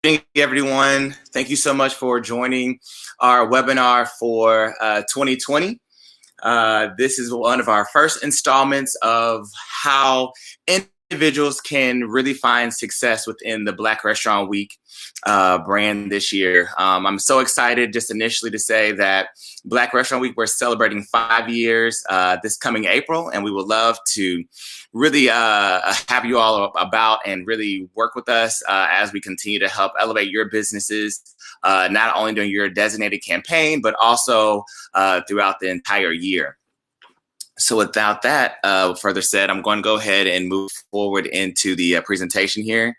evening, everyone. Thank you so much for joining our webinar for 2020. This is one of our first installments of how individuals can really find success within the Black Restaurant Week brand this year. I'm so excited just initially to say that Black Restaurant Week, we're celebrating 5 years this coming April, and we would love to really have you all about and really work with us as we continue to help elevate your businesses, not only during your designated campaign, but also throughout the entire year. So without that further said, I'm going to go ahead and move forward into the presentation here.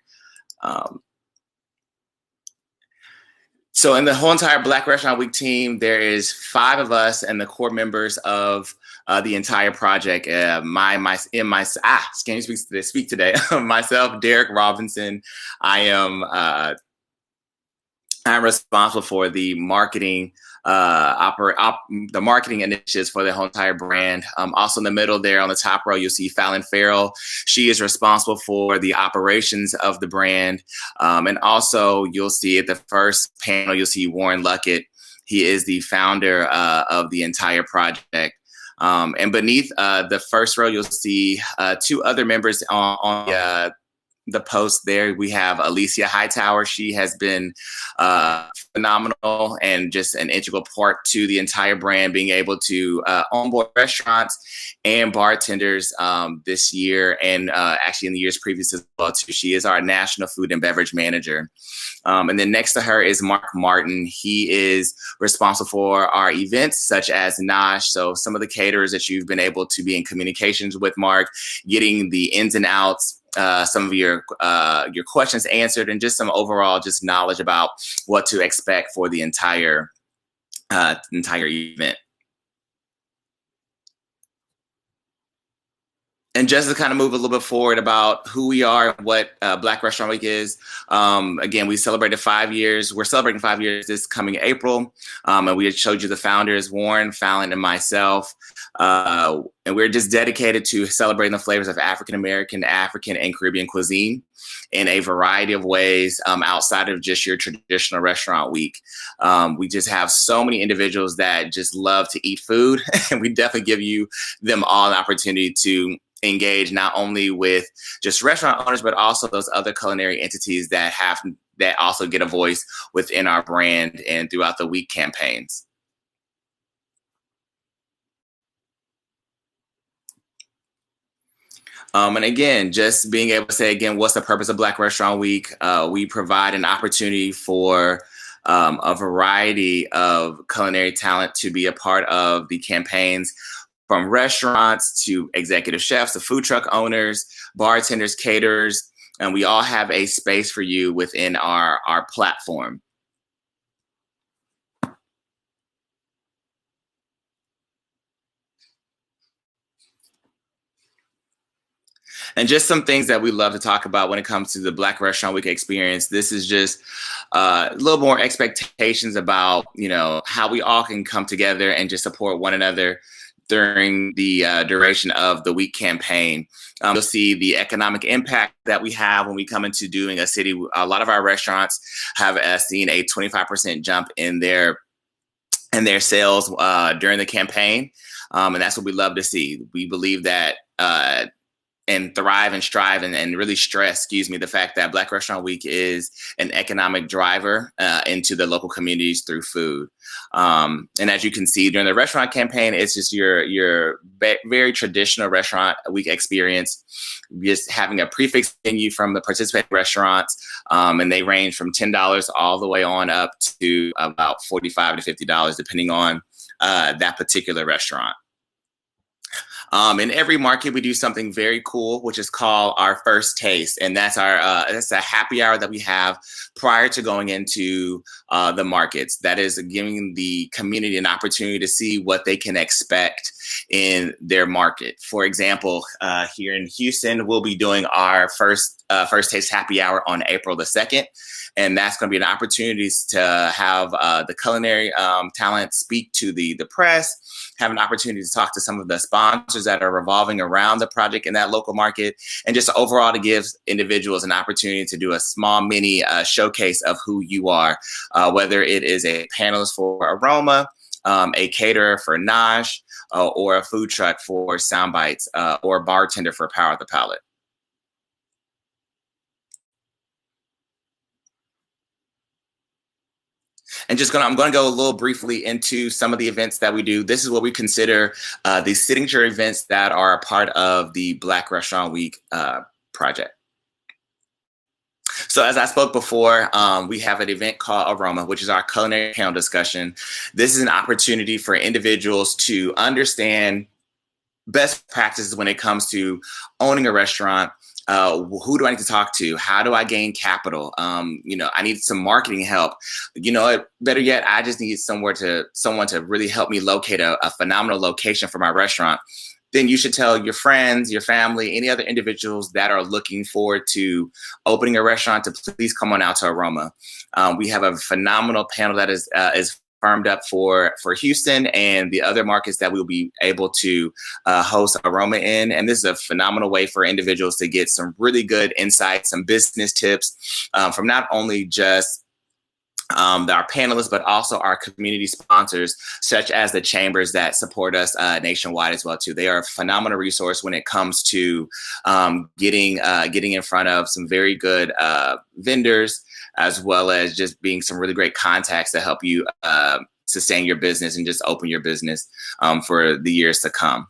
So in the whole entire Black Restaurant Week team, there is 5 of us and the core members of the entire project. Can't even speak today. Myself, Derek Robinson. I'm responsible for the marketing the marketing initiatives for the whole entire brand. Also in the middle there on the top row, you'll see Fallon Farrell. She is responsible for the operations of the brand. And also you'll see at the first panel, you'll see Warren Luckett. He is the founder of the entire project. And beneath the first row, you'll see 2 other members on the post there. We have Alicia Hightower. She has been phenomenal and just an integral part to the entire brand, being able to onboard restaurants and bartenders this year, and actually in the years previous as well too. She is our national food and beverage manager. And then next to her is Mark Martin. He is responsible for our events such as Nosh. So some of the caterers that you've been able to be in communications with Mark, getting the ins and outs, some of your questions answered, and just some overall just knowledge about what to expect for the entire event. And just to kind of move a little bit forward about who we are and what Black Restaurant Week is. Again, we celebrated 5 years. We're celebrating 5 years this coming April. And we had showed you the founders, Warren, Fallon, and myself. And we're just dedicated to celebrating the flavors of African-American, African, and Caribbean cuisine in a variety of ways outside of just your traditional restaurant week. We just have so many individuals that just love to eat food. And we definitely give them all an opportunity to engage not only with just restaurant owners, but also those other culinary entities that also get a voice within our brand and throughout the week campaigns. And again, just being able to say, again, what's the purpose of Black Restaurant Week? We provide an opportunity for a variety of culinary talent to be a part of the campaigns, from restaurants to executive chefs to food truck owners, bartenders, caterers, and we all have a space for you within our platform. And just some things that we love to talk about when it comes to the Black Restaurant Week experience. This is just a little more expectations about, how we all can come together and just support one another during the duration of the week campaign. You'll see the economic impact that we have when we come into doing a city. A lot of our restaurants have seen a 25% jump in their sales during the campaign. And that's what we love to see. We believe that and thrive and strive and really stress, the fact that Black Restaurant Week is an economic driver into the local communities through food. And as you can see during the restaurant campaign, it's just your very traditional restaurant week experience, just having a prefix menu from the participating restaurants. And they range from $10 all the way on up to about $45 to $50, depending on that particular restaurant. In every market, we do something very cool, which is called our first taste. And that's that's a happy hour that we have prior to going into the markets. That is giving the community an opportunity to see what they can expect in their market. For example, here in Houston, we'll be doing our first taste happy hour on April the 2nd. And that's going to be an opportunity to have the culinary talent speak to the press, have an opportunity to talk to some of the sponsors that are revolving around the project in that local market, and just overall to give individuals an opportunity to do a small mini showcase of who you are, whether it is a panelist for Aroma, a caterer for Nosh, or a food truck for Soundbites, or a bartender for Power the Palate. And I'm going to go a little briefly into some of the events that we do. This is what we consider the signature events that are a part of the Black Restaurant Week project. So as I spoke before, we have an event called Aroma, which is our culinary panel discussion. This is an opportunity for individuals to understand best practices when it comes to owning a restaurant. Who do I need to talk to? How do I gain capital? I need some marketing help. Better yet, I just need someone to really help me locate a phenomenal location for my restaurant. Then you should tell your friends, your family, any other individuals that are looking forward to opening a restaurant to please come on out to Aroma. We have a phenomenal panel that is firmed up for Houston and the other markets that we'll be able to host Aroma in. And this is a phenomenal way for individuals to get some really good insights, some business tips from not only just our panelists, but also our community sponsors, such as the chambers that support us nationwide as well too. They are a phenomenal resource when it comes to getting in front of some very good vendors, as well as just being some really great contacts to help you sustain your business and just open your business for the years to come.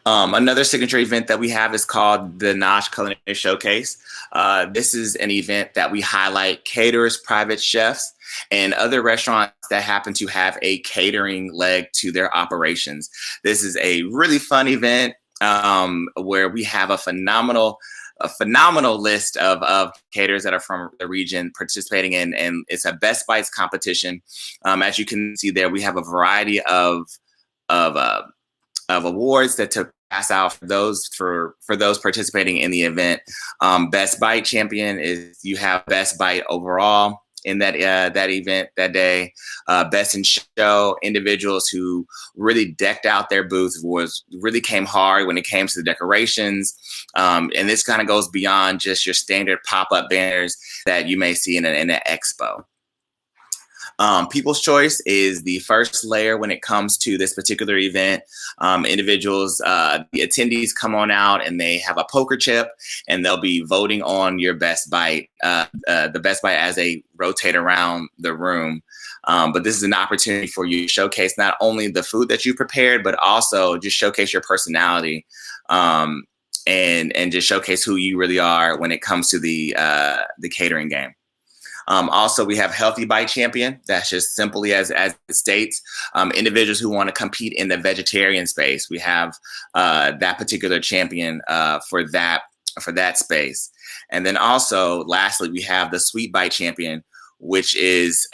Another signature event that we have is called the Nosh Culinary Showcase. This is an event that we highlight caterers, private chefs, and other restaurants that happen to have a catering leg to their operations. This is a really fun event where we have a phenomenal list of caterers that are from the region participating in, and it's a Best Bites competition. As you can see there, we have a variety of awards that took pass out for those participating in the event. Best Bite champion is you have Best Bite overall in that event that day. Best in Show, individuals who really decked out their booth, really came hard when it came to the decorations. And this kind of goes beyond just your standard pop-up banners that you may see in an expo. People's Choice is the first layer when it comes to this particular event. Individuals, the attendees come on out and they have a poker chip and they'll be voting on your Best Bite, the Best Bite as they rotate around the room. But this is an opportunity for you to showcase not only the food that you prepared, but also just showcase your personality and just showcase who you really are when it comes to the catering game. Also, we have Healthy Bite Champion. That's just simply as it states, individuals who want to compete in the vegetarian space. We have that particular champion for that space. And then also, lastly, we have the Sweet Bite Champion, which is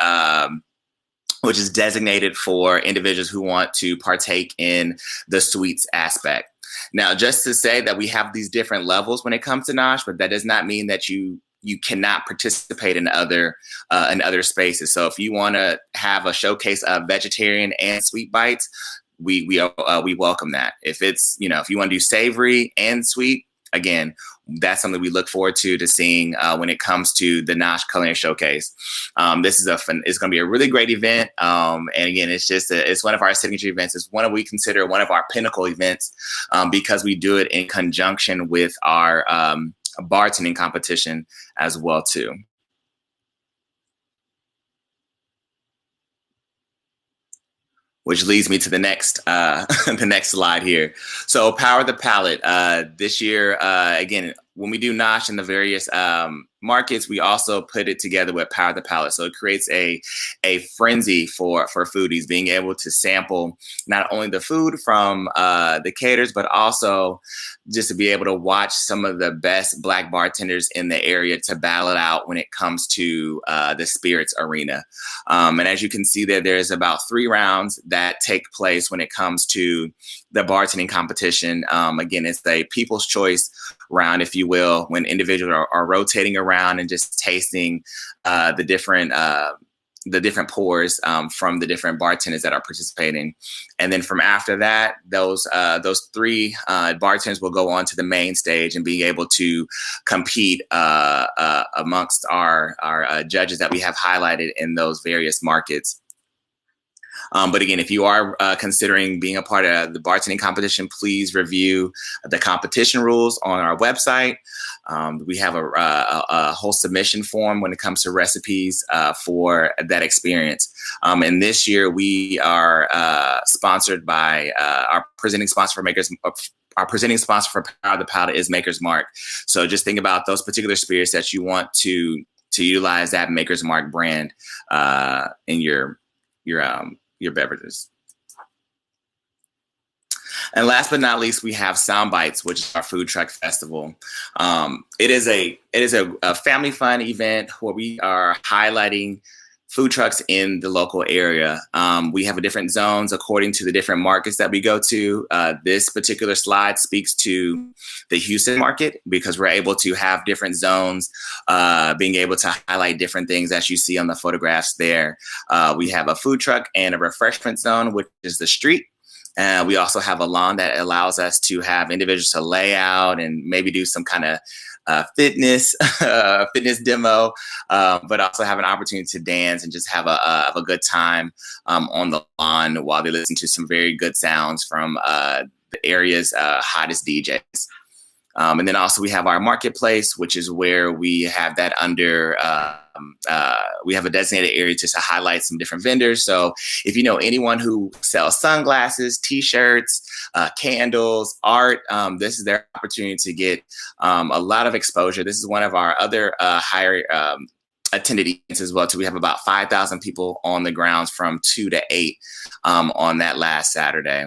designated for individuals who want to partake in the sweets aspect. Now, just to say that we have these different levels when it comes to Nosh, but that does not mean that you cannot participate in other spaces. So if you want to have a showcase of vegetarian and sweet bites, we welcome that. If it's, if you want to do savory and sweet, again, that's something we look forward to seeing when it comes to the Nosh Culinary Showcase. This is it's going to be a really great event. And again, it's one of our signature events. It's we consider one of our pinnacle events because we do it in conjunction with our bartending competition as well too. Which leads me to the next slide here. So Power the Palate. This year, again, when we do Nosh in the various markets, we also put it together with Power the Palate. So it creates a frenzy for foodies, being able to sample not only the food from the caterers, but also just to be able to watch some of the best Black bartenders in the area to battle it out when it comes to the spirits arena. And as you can see there, there's about 3 rounds that take place when it comes to the bartending competition. Again, it's a people's choice round, if you will, when individuals are rotating around and just tasting the different pours from the different bartenders that are participating. And then from after that, those 3 bartenders will go on to the main stage and be able to compete amongst our judges that we have highlighted in those various markets. But again, if you are considering being a part of the bartending competition, please review the competition rules on our website. We have a whole submission form when it comes to recipes for that experience. And this year we are sponsored by our presenting sponsor for Makers. Our presenting sponsor for Power the Palate is Maker's Mark. So just think about those particular spirits that you want to utilize that Maker's Mark brand in your beverages. And last but not least, we have Sound Bites, which is our food truck festival. It is a family fun event where we are highlighting food trucks in the local area. We have different zones according to the different markets that we go to. This particular slide speaks to the Houston market because we're able to have different zones, being able to highlight different things as you see on the photographs there. We have a food truck and a refreshment zone, which is the street. We also have a lawn that allows us to have individuals to lay out and maybe do some kind of fitness demo, but also have an opportunity to dance and just have a good time on the lawn while they listen to some very good sounds from the area's hottest DJs. And then also we have our marketplace, which is where we have that under, we have a designated area just to highlight some different vendors. So if you know anyone who sells sunglasses, t-shirts, candles, art, this is their opportunity to get a lot of exposure. This is one of our other higher attended events as well, too. We have about 5,000 people on the grounds from 2 to 8 on that last Saturday.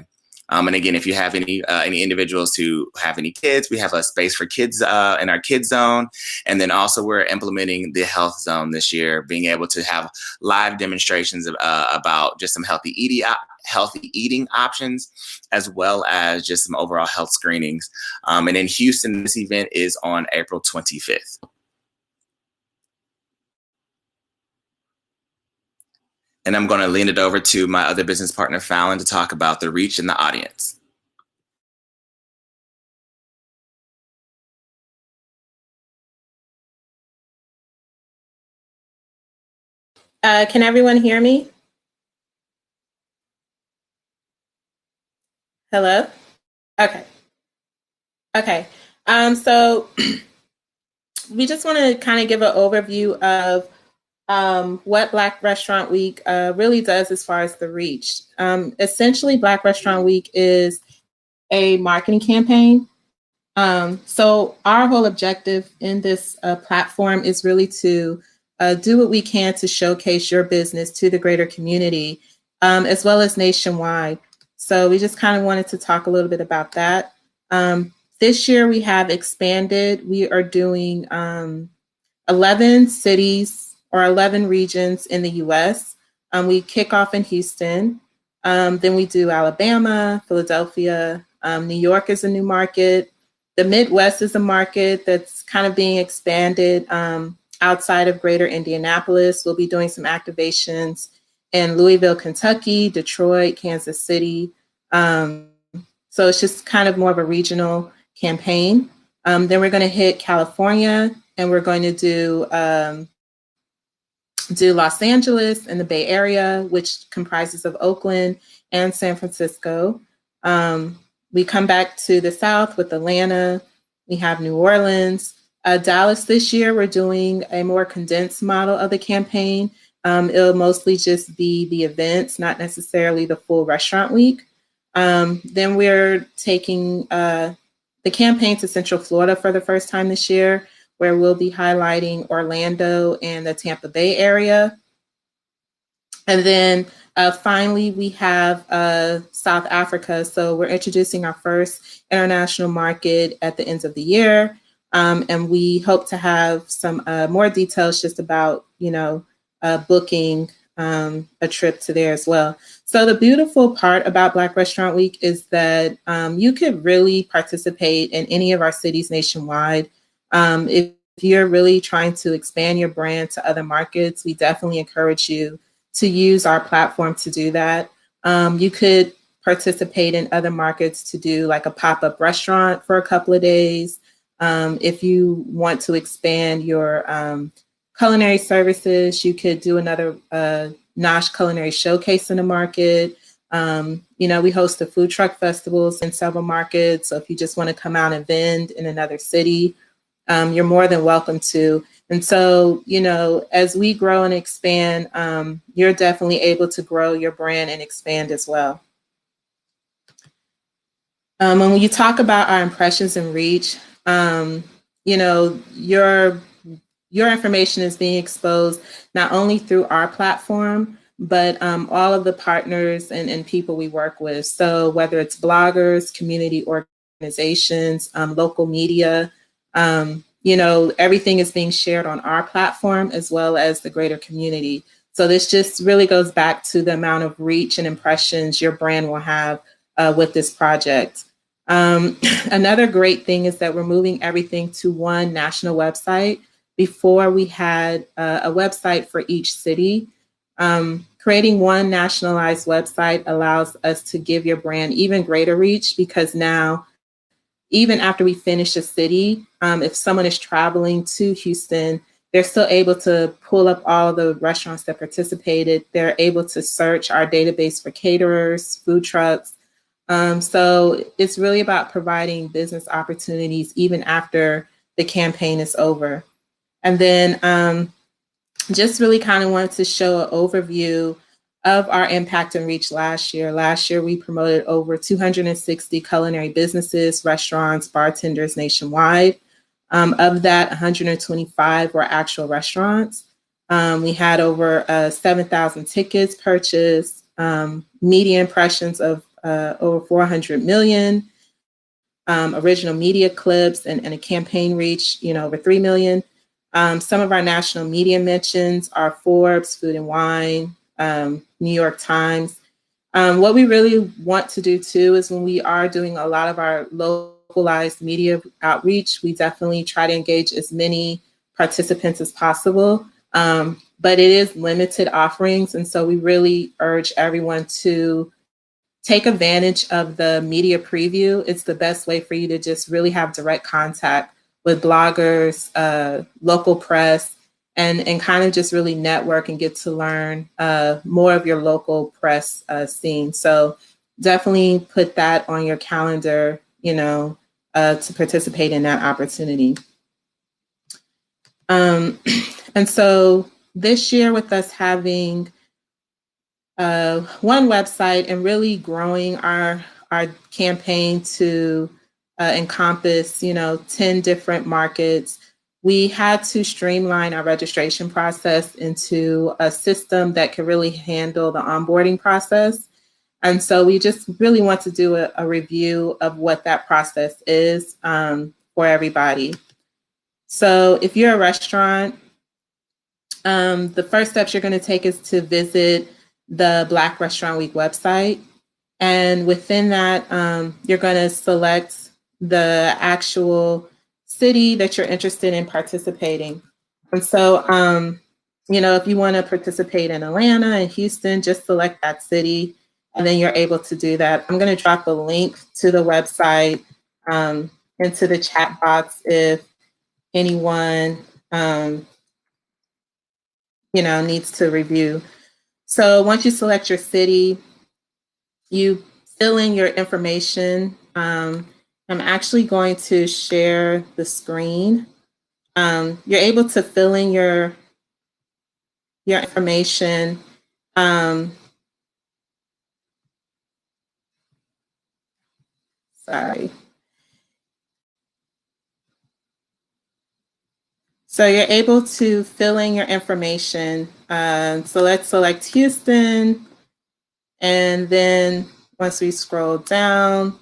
And again, if you have any individuals who have any kids, we have a space for kids in our kids zone. And then also we're implementing the health zone this year, being able to have live demonstrations about just some healthy eating options, as well as just some overall health screenings. And in Houston, this event is on April 25th. And I'm going to lean it over to my other business partner, Fallon, to talk about the reach and the audience. Can everyone hear me? Hello? Okay. Okay. So we just want to kind of give an overview of what Black Restaurant Week really does as far as the reach. Essentially, Black Restaurant Week is a marketing campaign. So our whole objective in this platform is really to do what we can to showcase your business to the greater community, as well as nationwide. So we just kind of wanted to talk a little bit about that. This year we have expanded. We are doing 11 cities or 11 regions in the US. We kick off in Houston. Then we do Alabama, Philadelphia. New York is a new market. The Midwest is a market that's kind of being expanded outside of greater Indianapolis. We'll be doing some activations in Louisville, Kentucky, Detroit, Kansas City. So it's just kind of more of a regional campaign. Then we're going to hit California, and we're going to do Los Angeles and the Bay Area, which comprises of Oakland and San Francisco. We come back to the South with Atlanta. We have New Orleans. Dallas this year, we're doing a more condensed model of the campaign. It'll mostly just be the events, not necessarily the full restaurant week. Then we're taking the campaign to Central Florida for the first time this year. where we'll be highlighting Orlando and the Tampa Bay area. And then finally, we have South Africa. So we're introducing our first international market at the end of the year. And we hope to have some more details just about, booking a trip to there as well. So the beautiful part about Black Restaurant Week is that you could really participate in any of our cities nationwide. If you're really trying to expand your brand to other markets, we definitely encourage you to use our platform to do that. You could participate in other markets to do like a pop-up restaurant for a couple of days. If you want to expand your culinary services, you could do another Nosh Culinary Showcase in the market. We host the food truck festivals in several markets. So if you just want to come out and vend in another city, you're more than welcome to. And so, as we grow and expand, you're definitely able to grow your brand and expand as well. And when you talk about our impressions and reach, your information is being exposed not only through our platform, but all of the partners and people we work with. So whether it's bloggers, community organizations, local media, everything is being shared on our platform as well as the greater community. So this just really goes back to the amount of reach and impressions your brand will have with this project. Another great thing is that we're moving everything to one national website. Before we had a website for each city. Creating one nationalized website allows us to give your brand even greater reach, because now, even after we finish a city, if someone is traveling to Houston, they're still able to pull up all the restaurants that participated. They're able to search our database for caterers, food trucks. So it's really about providing business opportunities even after the campaign is over. And then just really kind of wanted to show an overview of our impact and reach last year. Last year, we promoted over 260 culinary businesses, restaurants, bartenders nationwide. Of that, 125 were actual restaurants. We had over 7,000 tickets purchased, media impressions of over 400 million, original media clips, and a campaign reach, over 3 million. Some of our national media mentions are Forbes, Food and Wine, New York Times. What we really want to do too is when we are doing a lot of our localized media outreach, we definitely try to engage as many participants as possible. But it is limited offerings. And so we really urge everyone to take advantage of the media preview. It's the best way for you to just really have direct contact with bloggers, local press, and kind of just really network and get to learn more of your local press scene. So definitely put that on your calendar, to participate in that opportunity. And so this year, with us having one website and really growing our campaign to encompass, 10 different markets, we had to streamline our registration process into a system that could really handle the onboarding process. And so we just really want to do a review of what that process is for everybody. So if you're a restaurant, the first steps you're going to take is to visit the Black Restaurant Week website. And within that, you're going to select the actual city that you're interested in participating. And so, if you want to participate in Atlanta and Houston, just select that city, and then you're able to do that. I'm going to drop a link to the website into the chat box if anyone, needs to review. So once you select your city, you fill in your information. I'm actually going to share the screen. You're able to fill in your information. Sorry. So you're able to fill in your information. So let's select Houston. And then once we scroll down,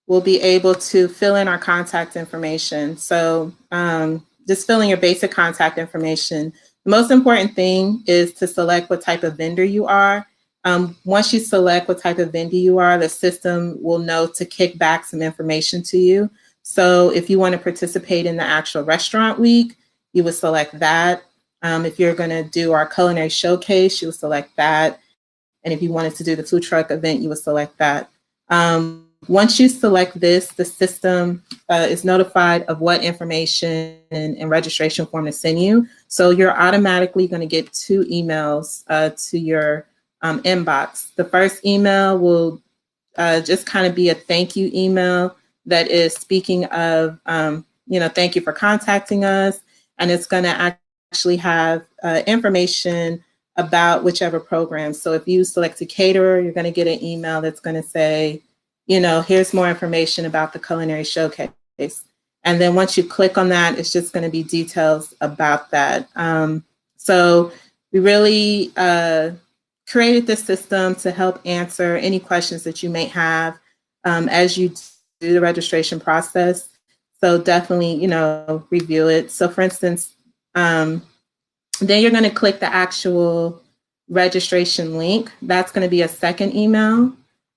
we'll be able to fill in our contact information. So just fill in your basic contact information. The most important thing is to select what type of vendor you are. Once you select what type of vendor you are, the system will know to kick back some information to you. So if you want to participate in the actual restaurant week, you would select that. If you're going to do our culinary showcase, you would select that. And if you wanted to do the food truck event, you would select that. Once you select this, the system is notified of what information and registration form to send you. So you're automatically going to get 2 emails to your inbox. The first email will just kind of be a thank you email that is speaking of, thank you for contacting us. And it's going to actually have information about whichever program. So if you select a caterer, you're going to get an email that's going to say, here's more information about the culinary showcase. And then once you click on that, it's just going to be details about that. So we really created this system to help answer any questions that you may have as you do the registration process. So definitely, review it. So for instance, then you're going to click the actual registration link. That's going to be a second email.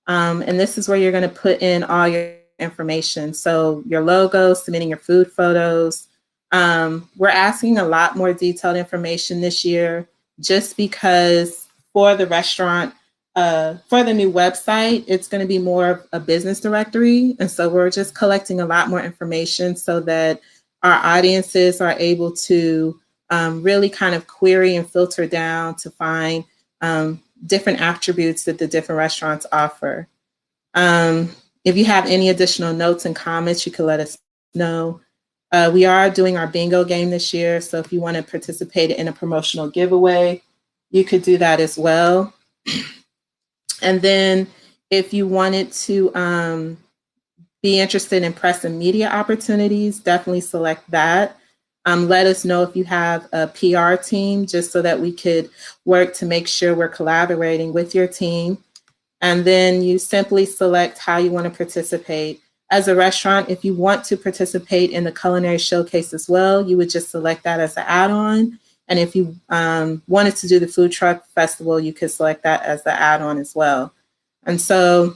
And this is where you're going to put in all your information. So your logo, submitting your food photos. We're asking a lot more detailed information this year just because for the restaurant, for the new website, it's going to be more of a business directory. And so we're just collecting a lot more information so that our audiences are able to really kind of query and filter down to find different attributes that the different restaurants offer. If you have any additional notes and comments, you can let us know. We are doing our bingo game this year, so if you want to participate in a promotional giveaway, you could do that as well. And then if you wanted to be interested in press and media opportunities, definitely select that. Let us know if you have a PR team, just so that we could work to make sure we're collaborating with your team. And then you simply select how you want to participate. As a restaurant, if you want to participate in the culinary showcase as well, you would just select that as an add-on. And if you wanted to do the food truck festival, you could select that as the add-on as well. And so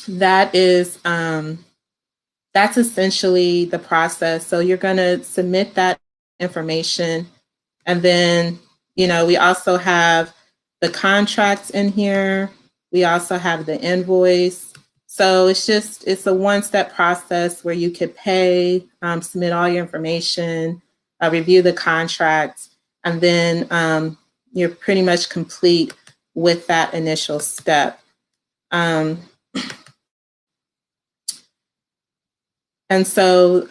that is that's essentially the process. So you're going to submit that information. And then, we also have the contracts in here. We also have the invoice. So it's a one-step process where you could pay, submit all your information, review the contract, and then you're pretty much complete with that initial step. And so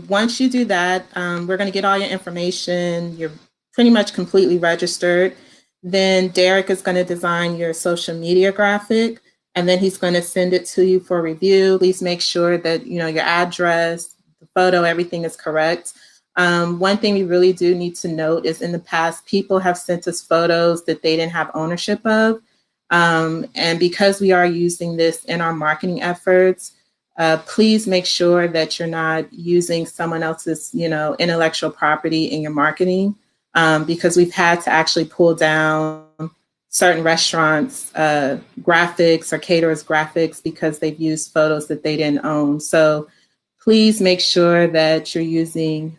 once you do that, we're going to get all your information. You're pretty much completely registered. Then Derek is going to design your social media graphic, and then he's going to send it to you for review. Please make sure that your address, the photo, everything is correct. One thing we really do need to note is in the past, people have sent us photos that they didn't have ownership of. And because we are using this in our marketing efforts, please make sure that you're not using someone else's, intellectual property in your marketing, because we've had to actually pull down certain restaurants' graphics or caterers' graphics because they've used photos that they didn't own. So please make sure that you're using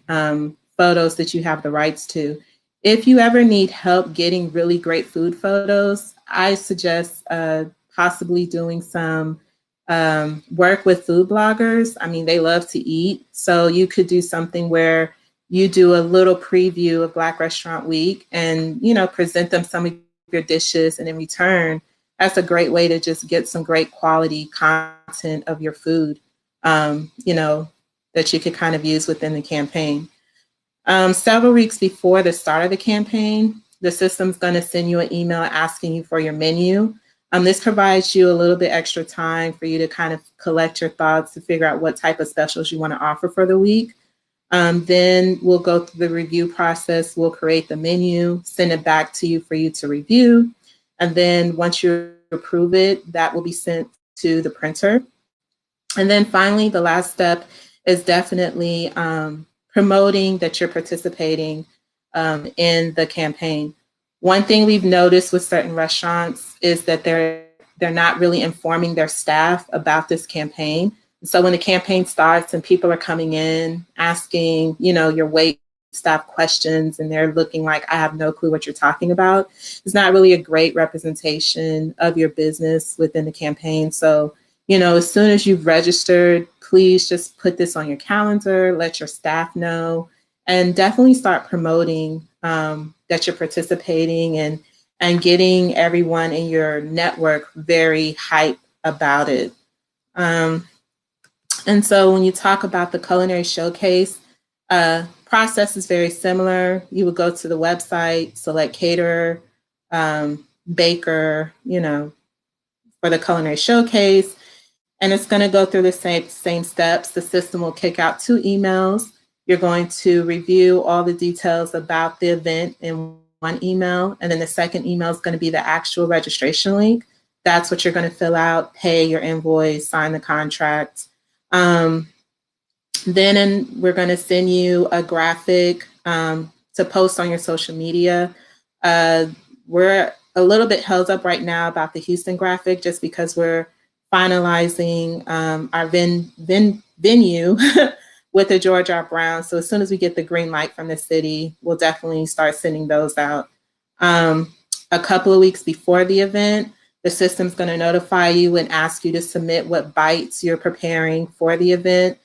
photos that you have the rights to. If you ever need help getting really great food photos, I suggest possibly doing some work with food bloggers. I mean, they love to eat. So you could do something where you do a little preview of Black Restaurant Week and, present them some of your dishes. And in return, that's a great way to just get some great quality content of your food, that you could kind of use within the campaign. Several weeks before the start of the campaign, the system's going to send you an email asking you for your menu. This provides you a little bit extra time for you to kind of collect your thoughts to figure out what type of specials you want to offer for the week. Then we'll go through the review process. We'll create the menu, send it back to you for you to review. And then once you approve it, that will be sent to the printer. And then finally, the last step is definitely promoting that you're participating in the campaign. One thing we've noticed with certain restaurants is that they're not really informing their staff about this campaign. So when the campaign starts and people are coming in asking, your wait staff questions, and they're looking like, I have no clue what you're talking about, it's not really a great representation of your business within the campaign. So, as soon as you've registered, please just put this on your calendar, let your staff know, and definitely start promoting that you're participating and getting everyone in your network very hyped about it. And so when you talk about the culinary showcase, process is very similar. You would go to the website, select caterer, baker, for the culinary showcase, and it's going to go through the same steps. The system will kick out 2 emails. You're going to review all the details about the event in one email, and then the second email is going to be the actual registration link. That's what you're going to fill out, pay your invoice, sign the contract. Then we're going to send you a graphic to post on your social media. We're a little bit held up right now about the Houston graphic just because we're finalizing our venue with the George R. Brown. So as soon as we get the green light from the city, we'll definitely start sending those out. A couple of weeks before the event, the system's going to notify you and ask you to submit what bites you're preparing for the event.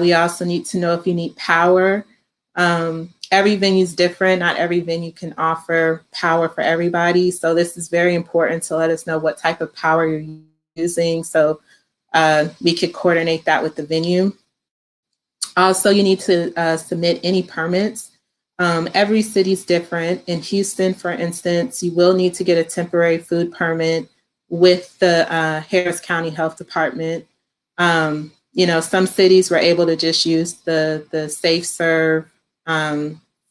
We also need to know if you need power. Every venue is different. Not every venue can offer power for everybody. So this is very important to let us know what type of power you're using, so we could coordinate that with the venue. Also, you need to submit any permits. Every city is different. In Houston, for instance, you will need to get a temporary food permit with the Harris County Health Department. Some cities were able to just use the Safe Serve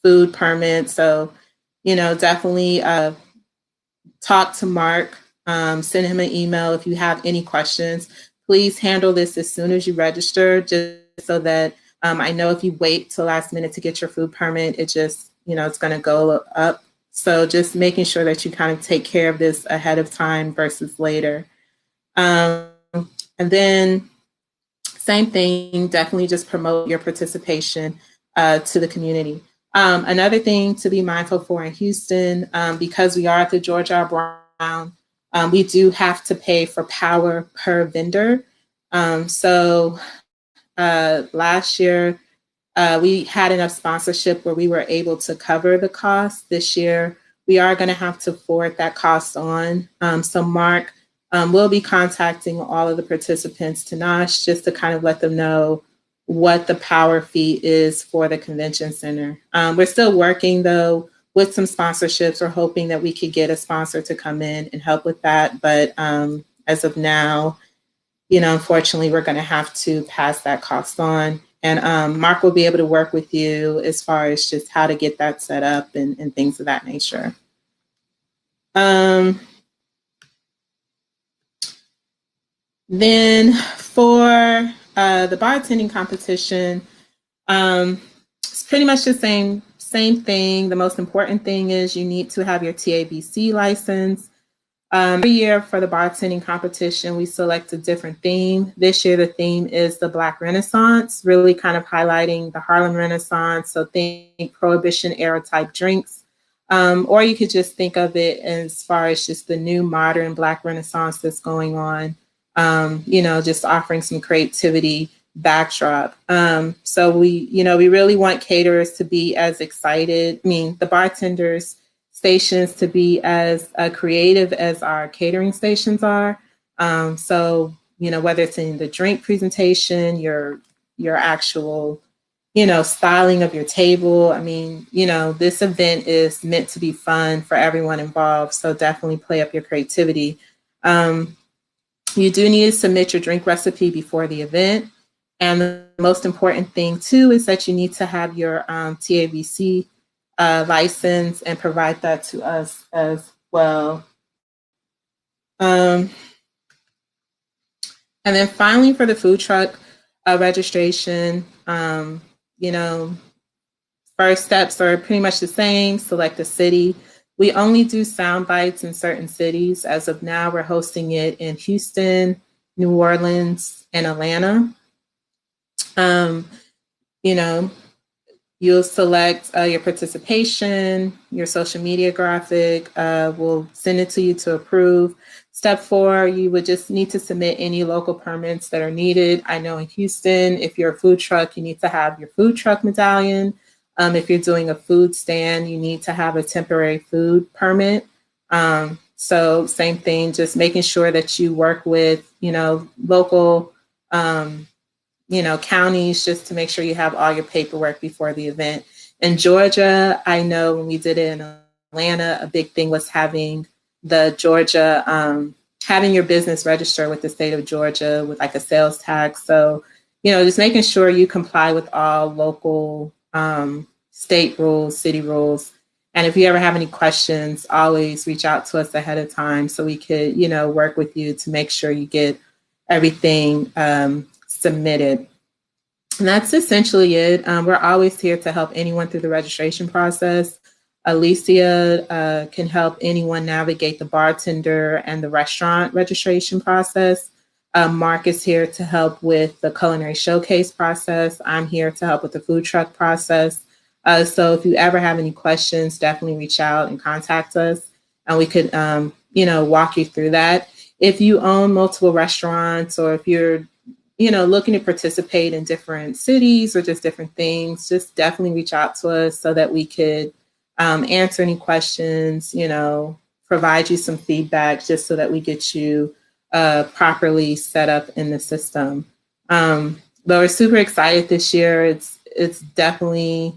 food permit. So, definitely talk to Mark, send him an email if you have any questions. Please handle this as soon as you register, just so that I know if you wait till last minute to get your food permit, it just, it's going to go up. So just making sure that you kind of take care of this ahead of time versus later. And then same thing, definitely just promote your participation to the community. Another thing to be mindful for in Houston, because we are at the George R. Brown, we do have to pay for power per vendor. So last year, we had enough sponsorship where we were able to cover the cost. This year, we are going to have to forward that cost on. So Mark will be contacting all of the participants to NOSH just to kind of let them know what the power fee is for the convention center. We're still working, though, with some sponsorships. We're hoping that we could get a sponsor to come in and help with that. But as of now, unfortunately, we're going to have to pass that cost on. And Mark will be able to work with you as far as just how to get that set up and things of that nature. Then for the bartending competition, it's pretty much the same thing. The most important thing is you need to have your TABC license. Every year for the bartending competition, we select a different theme. This year, the theme is the Black Renaissance, really kind of highlighting the Harlem Renaissance. So think Prohibition era type drinks. Or you could just think of it as far as just the new modern Black Renaissance that's going on, just offering some creativity backdrop. So we really want caterers to be as excited. The bartenders stations to be as creative as our catering stations are. So, whether it's in the drink presentation, your actual, styling of your table. This event is meant to be fun for everyone involved. So definitely play up your creativity. You do need to submit your drink recipe before the event. And the most important thing too is that you need to have your TABC license and provide that to us as well. And then finally, for the food truck registration, you know, first steps are pretty much the same. Select a city. We only do sound bites in certain cities. As of now, we're hosting it in Houston, New Orleans, and Atlanta. You know, you'll select your participation, your social media graphic. We'll send it to you to approve. Step 4, you would just need to submit any local permits that are needed. I know in Houston, if you're a food truck, you need to have your food truck medallion. If you're doing a food stand, you need to have a temporary food permit. So same thing, just making sure that you work with, local, counties, just to make sure you have all your paperwork before the event. In Georgia, I know when we did it in Atlanta, a big thing was having the Georgia, having your business register with the state of Georgia with like a sales tax. So, just making sure you comply with all local state rules, city rules. And if you ever have any questions, always reach out to us ahead of time so we could, work with you to make sure you get everything submitted. And that's essentially it. We're always here to help anyone through the registration process. Alicia can help anyone navigate the bartender and the restaurant registration process. Mark is here to help with the culinary showcase process. I'm here to help with the food truck process. So if you ever have any questions, definitely reach out and contact us, and we could, walk you through that. If you own multiple restaurants, or if you're, looking to participate in different cities or just different things, just definitely reach out to us so that we could answer any questions, provide you some feedback, just so that we get you properly set up in the system. But we're super excited this year. It's definitely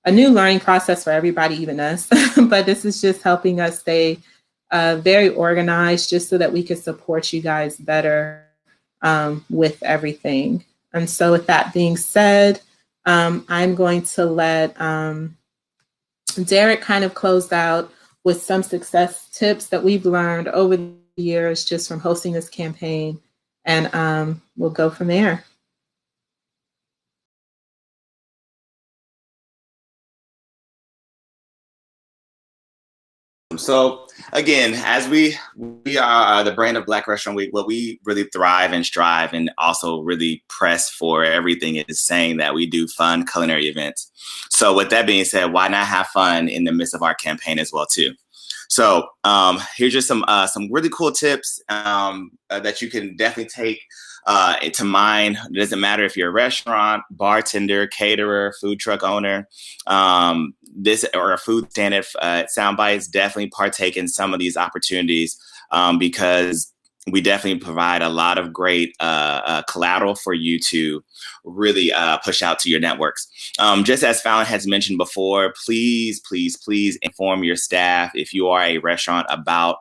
a new learning process for everybody, even us. But this is just helping us stay very organized, just so that we can support you guys better with everything. And so with that being said, I'm going to let Derek kind of close out with some success tips that we've learned over the years just from hosting this campaign. And we'll go from there. So again, as we are the brand of Black Restaurant Week, what we really thrive and strive and also really press for everything is saying that we do fun culinary events. So with that being said, why not have fun in the midst of our campaign as well too? So here's just some really cool tips that you can definitely take to mind. It doesn't matter if you're a restaurant, bartender, caterer, food truck owner, this or a food stand at Soundbites. Definitely partake in some of these opportunities because we definitely provide a lot of great collateral for you to really push out to your networks. Just as Fallon has mentioned before, please, please, please inform your staff if you are a restaurant about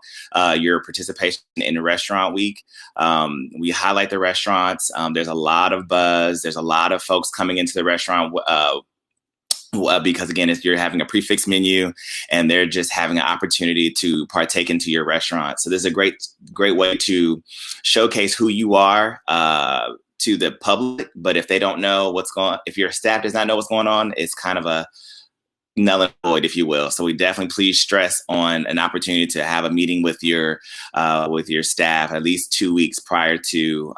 your participation in the restaurant week. We highlight the restaurants. There's a lot of buzz. There's a lot of folks coming into the restaurant because again, you're having a prefix menu and they're just having an opportunity to partake into your restaurant. So this is a great way to showcase who you are to the public. But if they don't know if your staff does not know what's going on, it's kind of a null and void, if you will. So we definitely please stress on an opportunity to have a meeting with your staff at least 2 weeks prior to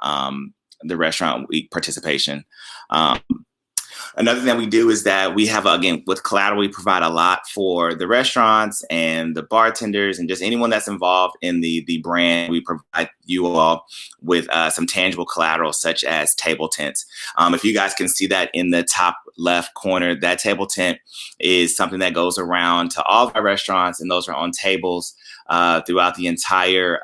the restaurant week participation. Another thing that we do is that we have, again, with collateral, we provide a lot for the restaurants and the bartenders and just anyone that's involved in the brand. We provide you all with some tangible collateral, such as table tents. If you guys can see that in the top left corner, that table tent is something that goes around to all of our restaurants, and those are on tables throughout the entire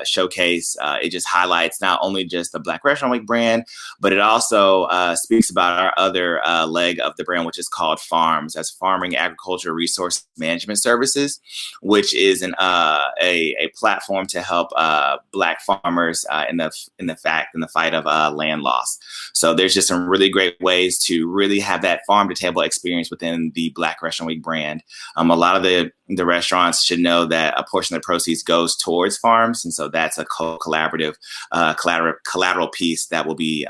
showcase. It just highlights not only just the Black Restaurant Week brand, but it also speaks about our other leg of the brand, which is called FARMS, as Farming Agriculture Resource Management Services, which is a platform to help Black farmers in the fight of land loss. So there's just some really great ways to really have that farm to table experience within the Black Restaurant Week brand. A lot of the restaurants should know that a portion of the proceeds goes towards farms, and so that's a collaborative collateral piece that will be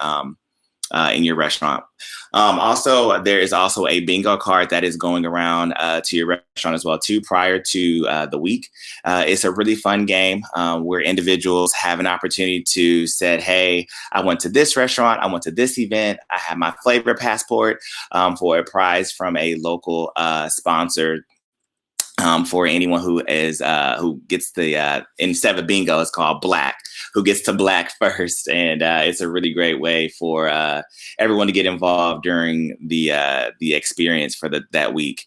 in your restaurant. Also, there is also a bingo card that is going around to your restaurant as well too prior to the week. It's a really fun game where individuals have an opportunity to say, hey, I went to this restaurant, I went to this event, I have my flavor passport for a prize from a local sponsor. For anyone who gets the instead of bingo, it's called black, who gets to black first, and it's a really great way for everyone to get involved during the experience for that week.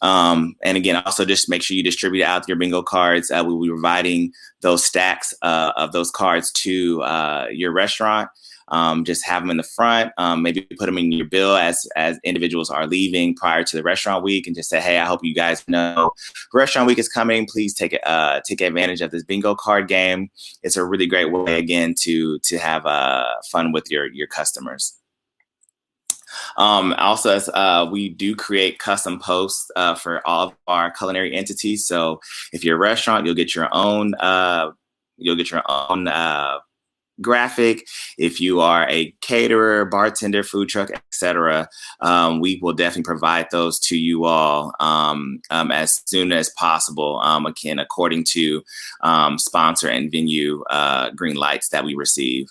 And again, also just make sure you distribute out your bingo cards. We'll be providing those stacks of those cards to your restaurant. Just have them in the front, maybe put them in your bill as individuals are leaving prior to the restaurant week, and just say, hey, I hope you guys know restaurant week is coming. Please take advantage of this bingo card game. It's a really great way, again, to have fun with your customers. Also, as we do create custom posts for all of our culinary entities. So if you're a restaurant, you'll get your own graphic. If you are a caterer, bartender, food truck, etc., we will definitely provide those to you all as soon as possible. Again, according to sponsor and venue green lights that we receive.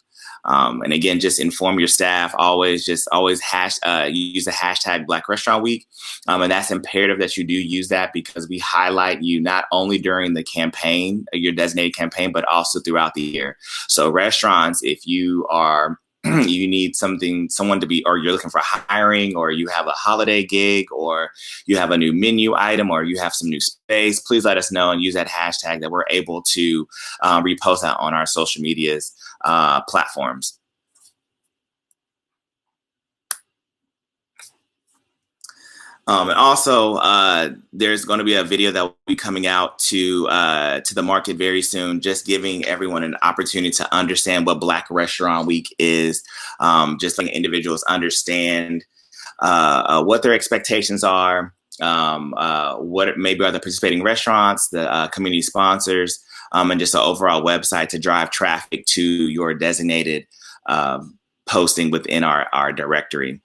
And again, just inform your staff. Always use the hashtag Black Restaurant Week. And that's imperative that you do use that, because we highlight you not only during the campaign, your designated campaign, but also throughout the year. So restaurants, if you are you need someone to be, or you're looking for hiring, or you have a holiday gig, or you have a new menu item, or you have some new space, please let us know and use that hashtag that we're able to repost that on our social medias platforms. And also, there's going to be a video that will be coming out to the market very soon, just giving everyone an opportunity to understand what Black Restaurant Week is, just letting individuals understand what their expectations are, what maybe are the participating restaurants, the community sponsors, and just an overall website to drive traffic to your designated posting within our directory.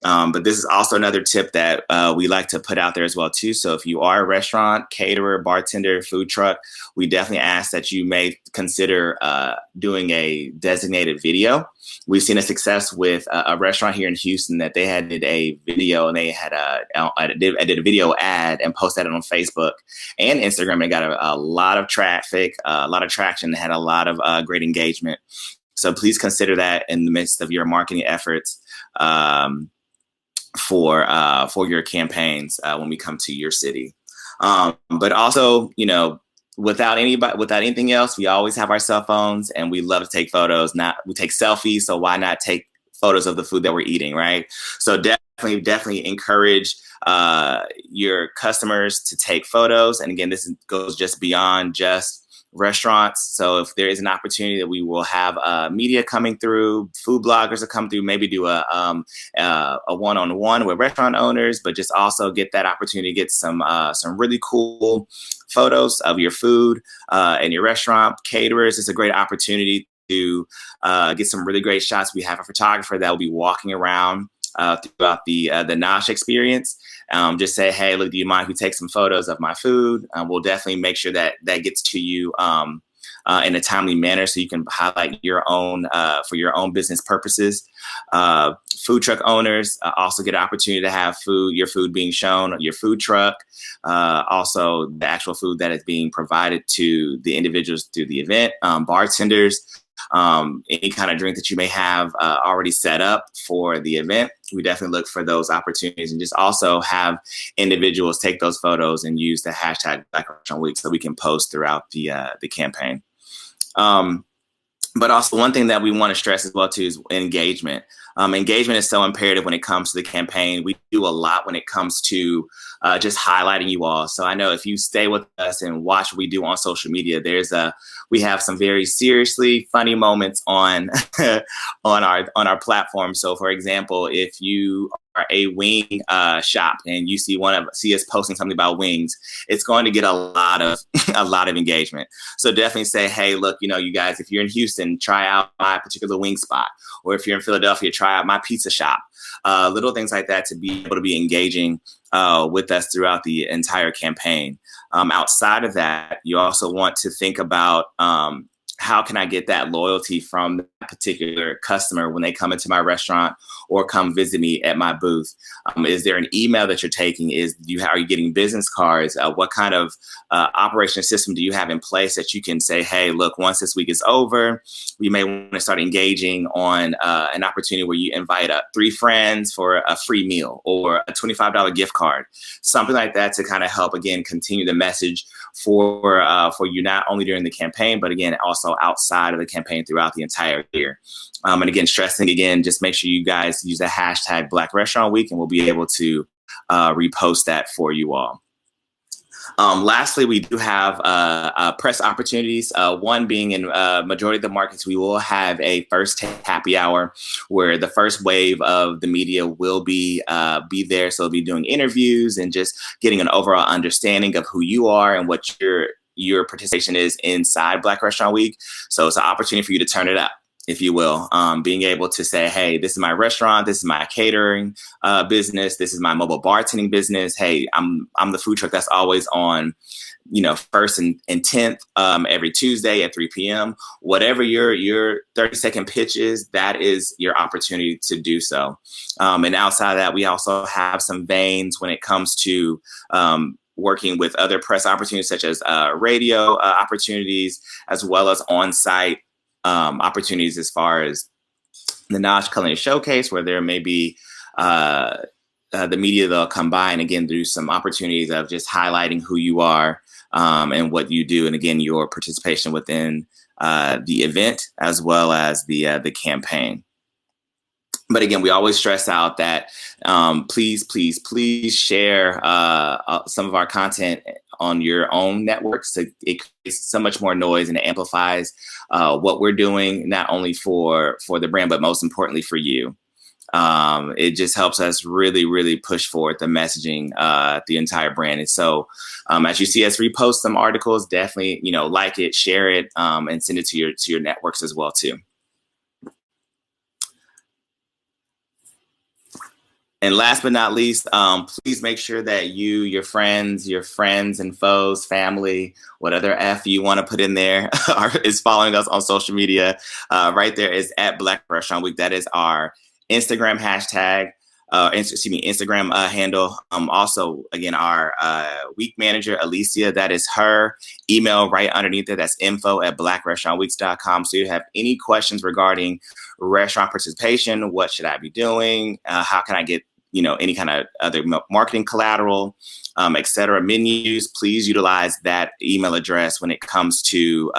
But this is also another tip that we like to put out there as well too. So if you are a restaurant, caterer, bartender, food truck, we definitely ask that you may consider doing a designated video. We've seen a success with a restaurant here in Houston that they did a video, and they had did a video ad and posted it on Facebook and Instagram, and got a lot of traffic, a lot of traction, and had a lot of great engagement. So please consider that in the midst of your marketing efforts for your campaigns when we come to your city. But also, without anything else, we always have our cell phones, and we love to take photos. We take selfies, so why not take photos of the food that we're eating, right? So definitely encourage your customers to take photos. And again, this goes just beyond just restaurants. So if there is an opportunity that we will have media coming through, food bloggers will come through, maybe do a one-on-one with restaurant owners, but just also get that opportunity to get some really cool photos of your food and your restaurant. Caterers, it's a great opportunity to get some really great shots. We have a photographer that will be walking around throughout the Nosh experience. Just say, hey, look, do you mind if we take some photos of my food? We'll definitely make sure that gets to you in a timely manner, so you can highlight your own for your own business purposes. Food truck owners also get an opportunity to have your food being shown, your food truck, also the actual food that is being provided to the individuals through the event. Bartenders, any kind of drink that you may have already set up for the event. We definitely look for those opportunities, and just also have individuals take those photos and use the hashtag Black Restaurant Week so we can post throughout the campaign. But also one thing that we want to stress as well too is engagement. Engagement is so imperative when it comes to the campaign. We do a lot when it comes to just highlighting you all. So I know if you stay with us and watch what we do on social media, we have some very seriously funny moments on on our platform. So for example, if you are a wing shop and you see us posting something about wings, it's going to get a lot of a lot of engagement. So definitely say, hey, look, you guys, if you're in Houston, try out my particular wing spot, or if you're in Philadelphia, try out my pizza shop. Little things like that to be able to be engaging with us throughout the entire campaign. Outside of that, you also want to think about how can I get that loyalty from that particular customer when they come into my restaurant or come visit me at my booth? Is there an email that you're taking? Are you getting business cards? What kind of operation system do you have in place that you can say, hey, look, once this week is over, we may want to start engaging on an opportunity where you invite 3 friends for a free meal or a $25 gift card, something like that to kind of help, again, continue the message for you, not only during the campaign, but again, also outside of the campaign throughout the entire year. And again, stressing again, just make sure you guys use the hashtag Black Restaurant Week, and we'll be able to repost that for you all. Lastly, we do have press opportunities. One being in majority of the markets, we will have a first happy hour where the first wave of the media will be there. So they'll be doing interviews and just getting an overall understanding of who you are and what your participation is inside Black Restaurant Week. So it's an opportunity for you to turn it up, if you will, being able to say, hey, this is my restaurant, this is my catering business, this is my mobile bartending business. Hey, I'm the food truck that's always on, first and 10th every Tuesday at 3 p.m. Whatever your 30-second pitch is, that is your opportunity to do so. And outside of that, we also have some veins when it comes to working with other press opportunities, such as radio opportunities, as well as on-site opportunities as far as the Nosh Culinary Showcase, where there may be the media that'll come by and again do some opportunities of just highlighting who you are and what you do, and again your participation within the event as well as the campaign. But again, we always stress out that please share some of our content on your own networks. It creates so much more noise and it amplifies what we're doing, not only for the brand, but most importantly for you. It just helps us really, really push forward the messaging, the entire brand. And so as you see us repost some articles, definitely, like it, share it, and send it to your networks as well too. And last but not least, please make sure that your friends and foes, family, whatever F you want to put in there is following us on social media. Right there is at Black Restaurant Week. That is our Instagram hashtag, Instagram handle. Also, again, our week manager, Alicia, that is her email right underneath it. That's info@blackrestaurantweeks.com. So you have any questions regarding restaurant participation, what should I be doing? How can I get any kind of other marketing collateral, et cetera, menus, please utilize that email address when it comes to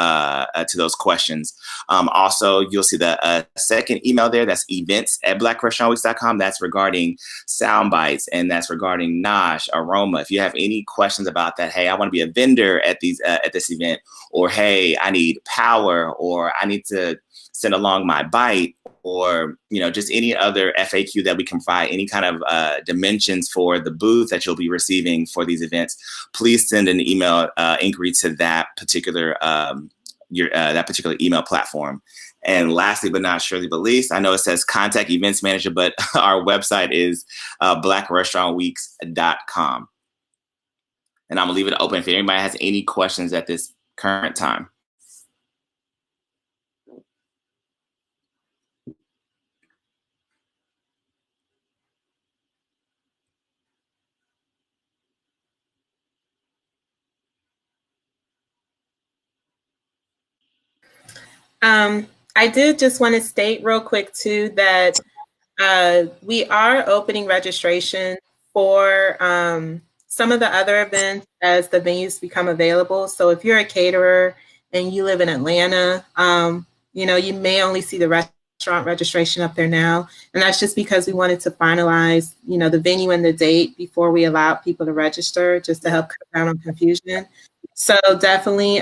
those questions. Also, you'll see the second email there. That's events@blackrestaurantweeks.com. That's regarding sound bites, and that's regarding Nosh, aroma. If you have any questions about that, hey, I want to be a vendor at this event, or hey, I need power, or I need to send along my bite, or just any other FAQ that we can provide, any kind of dimensions for the booth that you'll be receiving for these events, please send an email inquiry to that particular email platform. And lastly, but not surely but least, I know it says contact events manager, but our website is blackrestaurantweeks.com. And I'm gonna leave it open if anybody has any questions at this current time. I did just want to state real quick too that we are opening registration for some of the other events as the venues become available. So if you're a caterer and you live in Atlanta, you may only see the restaurant registration up there now. And that's just because we wanted to finalize, the venue and the date before we allowed people to register, just to help cut down on confusion. So definitely,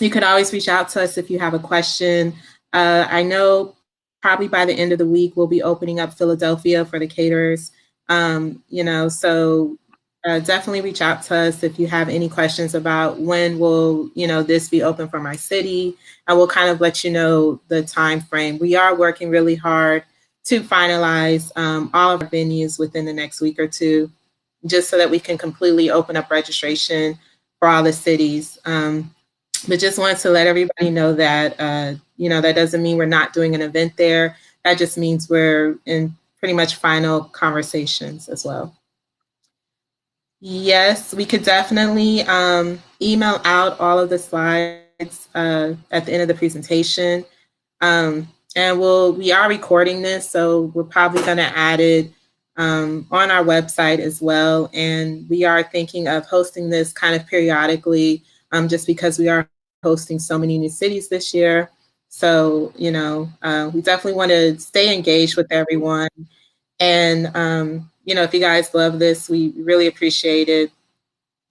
you could always reach out to us if you have a question. I know probably by the end of the week, we'll be opening up Philadelphia for the caterers. So definitely reach out to us if you have any questions about when will, this be open for my city, and we'll kind of let you know the time frame. We are working really hard to finalize all of our venues within the next week or two, just so that we can completely open up registration for all the cities. But just wanted to let everybody know that, that doesn't mean we're not doing an event there. That just means we're in pretty much final conversations as well. Yes, we could definitely email out all of the slides at the end of the presentation. And we are recording this, so we're probably going to add it on our website as well. And we are thinking of hosting this kind of periodically, just because we are hosting so many new cities this year. So, we definitely want to stay engaged with everyone. And, if you guys love this, we really appreciate it.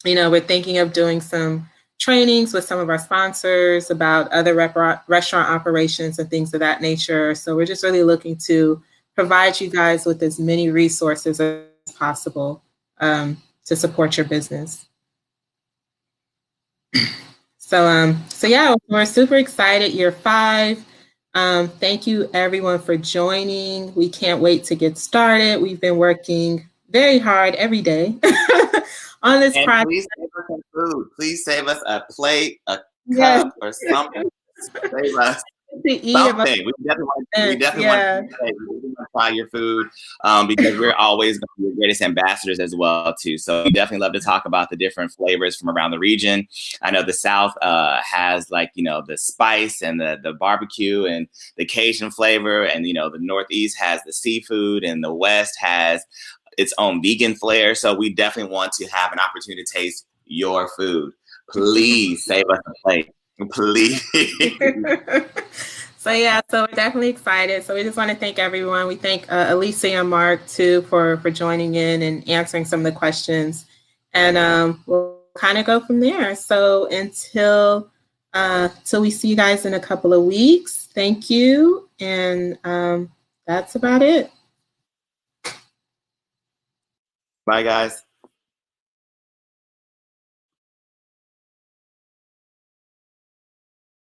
We're thinking of doing some trainings with some of our sponsors about other restaurant operations and things of that nature. So we're just really looking to provide you guys with as many resources as possible to support your business. So yeah, we're super excited. Year 5. Thank you everyone for joining. We can't wait to get started. We've been working very hard every day on this project. Please save us some food. Please save us a plate, a cup, or something. Save us to eat something. We definitely want to try your food because we're always going to be your greatest ambassadors as well too. So we definitely love to talk about the different flavors from around the region. I know the South has the spice and the barbecue and the Cajun flavor, and the Northeast has the seafood, and the West has its own vegan flair. So we definitely want to have an opportunity to taste your food. Please save us a plate. Please. So we're definitely excited. So we just want to thank everyone. We thank Alicia and Mark too for joining in and answering some of the questions. And we'll kind of go from there. So until we see you guys in a couple of weeks, thank you. And that's about it. Bye, guys.